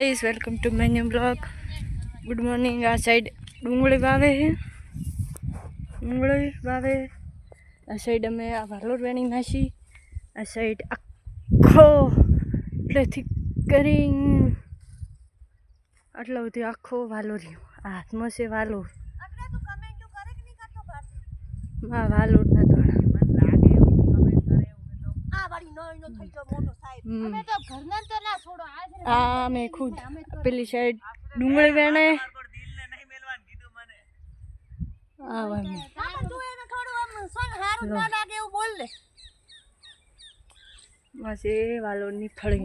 Is welcome to my new blog. Good morning. आ side डूंगળી વાવે છે, ડુંગળી વાવે। આ સાઈડ અમે આ વાલોર વેણી નાખી। આ સાઈડ આખો એટલેથી કરી આટલો બધો આખો વાલોર્યો। આ હાથમાં છે વાલોર। હા વાલોર ના દોણા मैं खुद पेली साइड डूंगળી वेणे बस ये वालोर नी फड़ी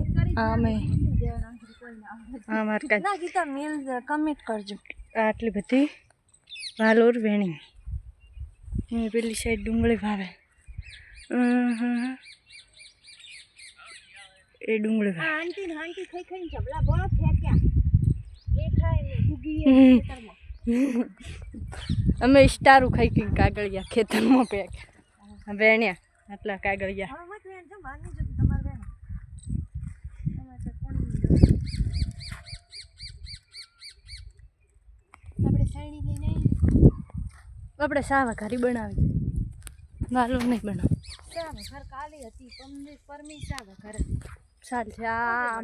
कमेंट करजो। आटली बधी वालोर वेणी पेली साइड डूंगળી वावे। ए डूंगળી आंटी आंटी खाई खाई जबला बहुत फेंक्या देखाय ने उगी खेतर में અમે સ્ટારું ખાઈ ખાઈ કાગળિયા ખેતરમાં પેક વેણ્યા આટલા કાગળિયા। હવે મત વેણ જો માની જો તમાર વેણ તમારે કોણી આપણે સાઈડી લઈને આવી। આપણે સાવા ઘરી બનાવી વાલો નહીં બનાવ સાવા ઘર કાલી હતી પરમી સાવા ઘર ચાલ છે આ